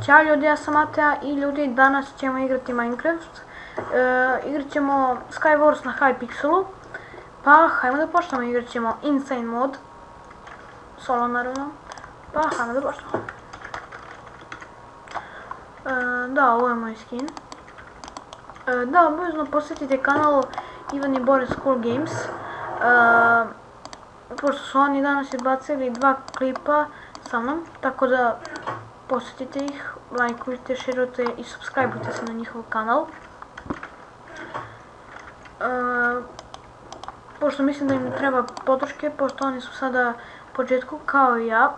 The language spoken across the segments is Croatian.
Ćao ljudi, ja sam Mateja i ljudi, danas ćemo igrati Minecraft. Igrat ćemo Skywars na Hypixelu. Pa hajmo da počnemo, igrat ćemo Insane mod. Solo naravno. Pa hajmo da počnemo. Da, ovo je moj skin. Da, obavezno posjetite kanal Ivan i Boris Cool Games. Pošto su oni danas izbacili 2 klipa sa mnom, tako da posjetite ih, lajkujte, širujte i subscribeujte se na njihov kanal. Pošto mislim da im treba podrške, pošto oni su sada u početku kao i ja.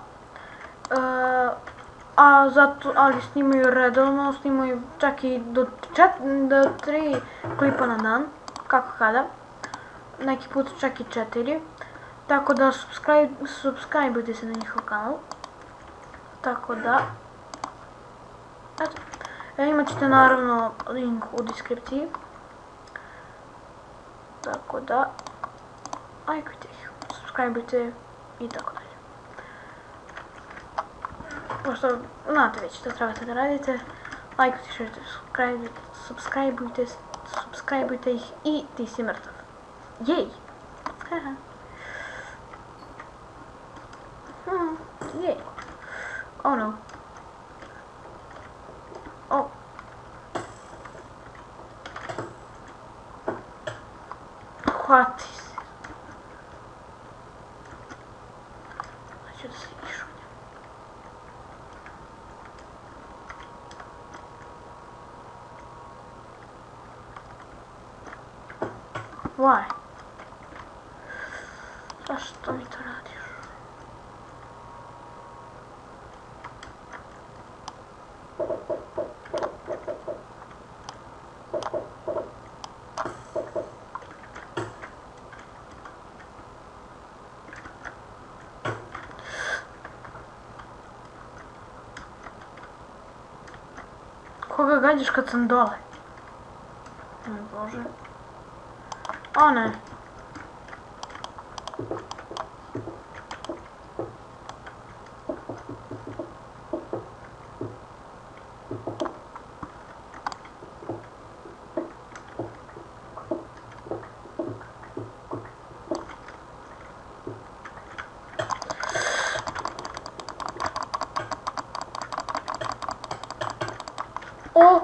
Ali snimaju redovno, snimaju čak i do 3 klipa na dan, kako kada. Neki put čak i 4. Tako da subscribeujte se na njihov kanal. Tako da, eto, imat ćete naravno link u deskripciji. Tako da, lajkujte ih, subscribeujte i tako dalje. Pošto znate već što trebate da radite, lajkujte, širite, subscribeujte ih i ti si mrtav. Jej! Jej! Oh no. Oh. Hvati se. Znači da se išunjem. Why? Zašto mi to radiš? Koga gađaš kad sam dole? Bože. O ne. O!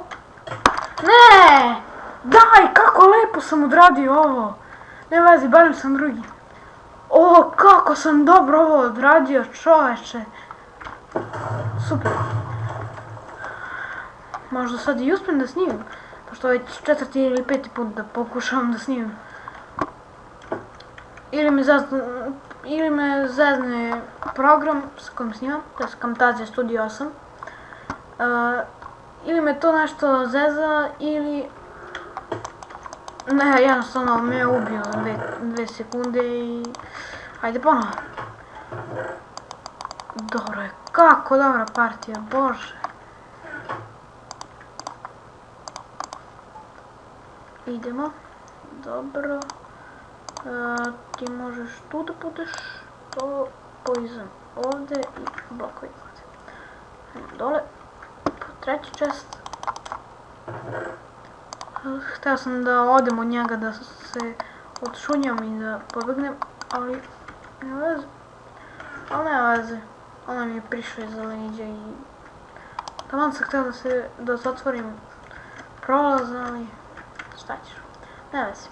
Ne! Daj, kako lepo sam odradio ovo! Ne vezi, barem sam drugi. O, kako sam dobro ovo odradio, čoveče! Super. Možda sad i uspijem da snimim, pošto već 4. ili 5. put da pokušavam da snimim. Ili me zezne program s kojim snimam, to je Camtasia Studio 8. Ili me to nešto zeza, ili... Ne, jednostavno me ubio 2 sekunde i... Hajde ponovo. Dobro je, kako dobra partija, bože. Idemo, dobro. Ti možeš tu da budeš, to poizam ovdje i blokovi ovdje. Hajde dole. Treći chest. Htio sam da odem od njega, da se odšunjam i da pobegnem, ali ne veze. Ali ne veze. Ona mi je prišla iza leđa i... Taman sam htio da zatvorim prolaz, ali šta ćeš. Ne veze.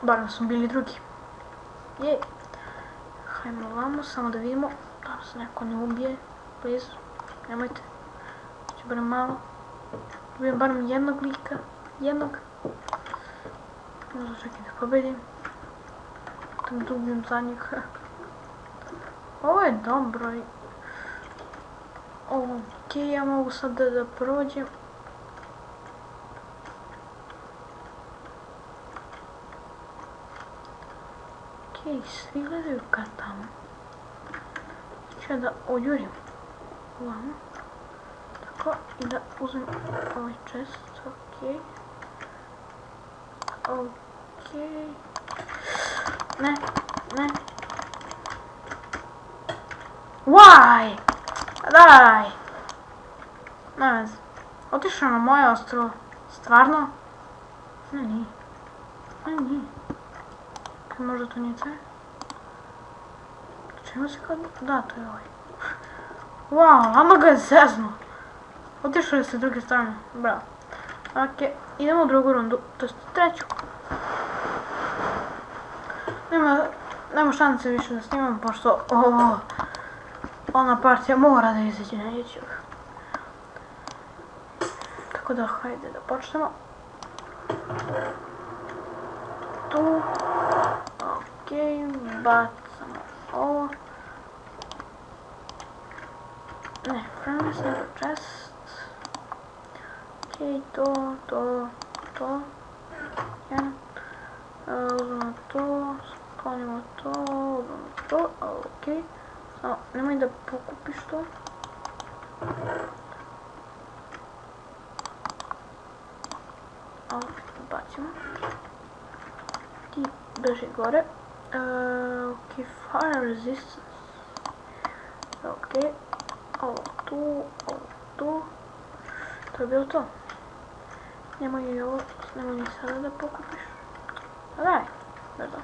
Barem smo bili drugi. Jej. Hajmo ovamo, samo da vidimo. Da nas neko ne ubije, please, nemojte, ću barem malo, dobijem barem jednog lika, možda čak i da pobedim, da ubijem zadnjeg. Ovo je dobro, okej, ja mogu sad da prođem. Okej, svi gledaju ka tamo. Ću da odjurim ovamo, tako, i da uzmem ovaj chest, okej. Ne, Why? Daj! Ne veze. Otišao na moje ostrovo. Stvarno? Ne, nije. Ne, nije. Možda to nije taj? Čemu se kad... Da, to je ovaj. Wow, ama ga je zezno. Otišao je sa druge strane. Bravo. Ok, idemo u drugu rundu. To je treću. Nema šanse više da snimam, pošto ona partija mora da izađe na YouTube. Tako da, hajde da počnemo. Tu. Ok, bacamo ovo. Ne, promise, nego chest. Ok, to. Jedan. Uzmemo to, sklonimo to, uzmemo to, ok. Samo, nemoj da pokupiš to. Ovo bacimo. Ti beži gore. Ok, fire resistance. Ok, ovo tu. To je bilo to. Nemoj i ovo, nemoj ni sada da pokupiš. A daj, brzo.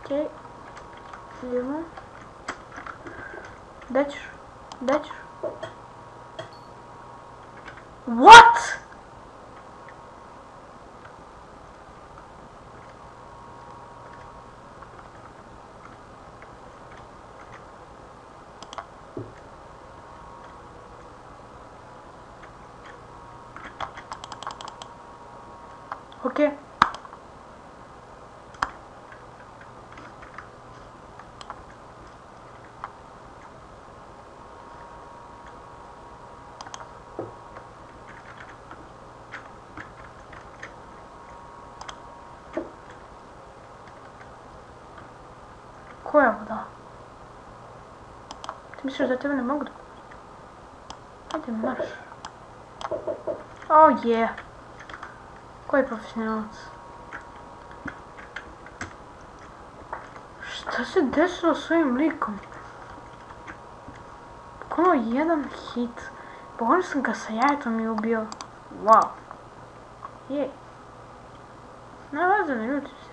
Ok, idemo. Gdje ćeš? What? Ok. Koja voda? Ti misliš da tebe ne mogu da... Ajde marš. Oh yeah. Koji profesionalac? Šta se desilo s ovim likom? Bukvalno jedan hit. Pogodio sam ga sa jajetom i ubio. Wow. Jej. Ne veze, ne ljuti se.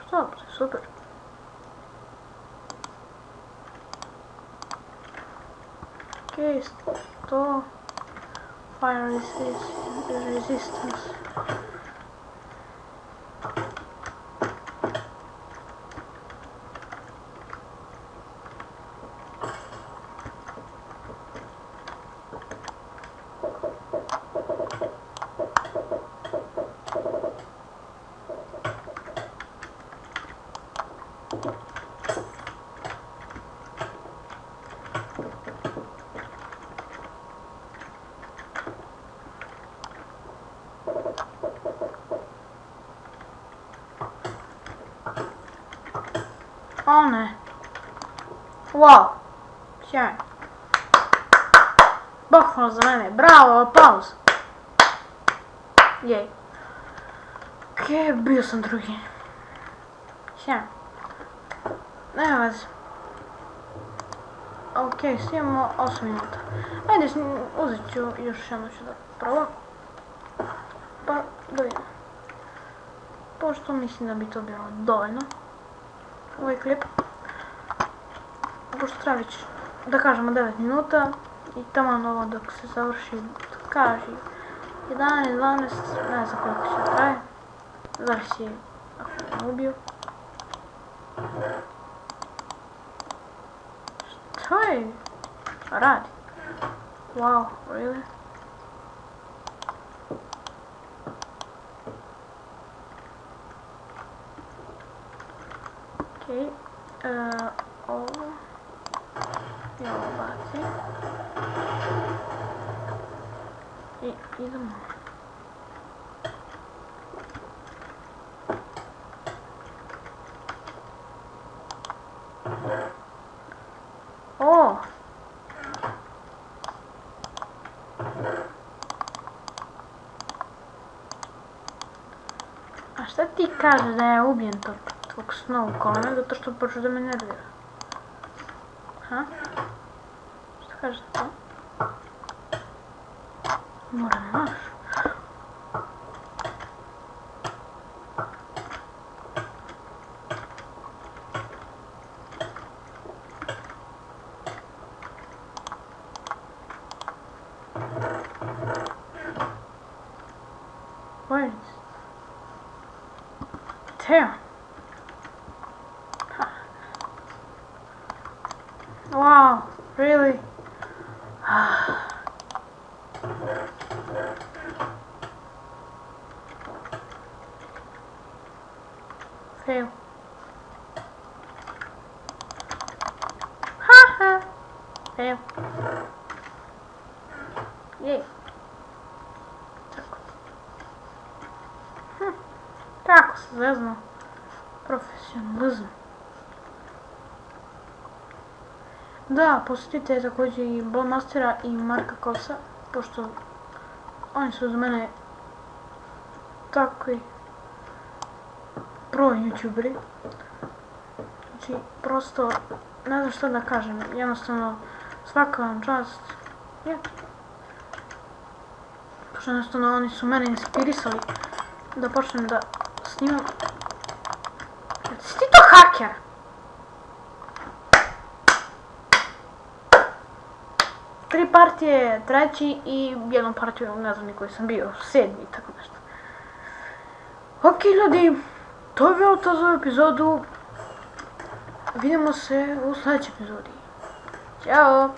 Što, super. Ok, 100. Fire resistance. O ne. Wow. Sjajno. Pohvala za mene. Bravo, aplauz. Jej. Ok, bio sam drugi. Sjajno. Nema veze. Ok, snimamo 8 minuta. Ajde, uzet ću još jedno ću da probam. Pa, da vidim. Pošto mislim da bi to bilo dovoljno. Ovaj klip. Pošto treba već, da kažemo 9 minuta. I tamo ovo dok se završi, kaži 11, 12, ne znam koliko će traje. Završi ako me ubiju. Što je? Radi. Wow, really? Okej, ovo i ovo baci i idemo. O! A šta ti kažeš da je ubijen to svog sna u kolene, zato što počeo da me nervira. Ha? Šta kažeš to? Moram naš. Where is it? There. Wow, really? Fail. Haha. Fail. Yay. Kako se zezno. Profesionalizam. Da, posjetite također i Ballmastera i Marka Kosa, pošto oni su za mene takvi pro youtuberi. Znači, prosto, ne znam što da kažem, jednostavno svaka vam čast. Pošto jednostavno oni su mene inspirisali da počnem da snimam. Si ti to haker? Tri partije, treći i jednu partiju, ne znam ni koji sam bio, 7. i tako nešto. Ok ljudi, to je bilo to za ovu epizodu. Vidimo se u sljedećoj epizodi. Ćao!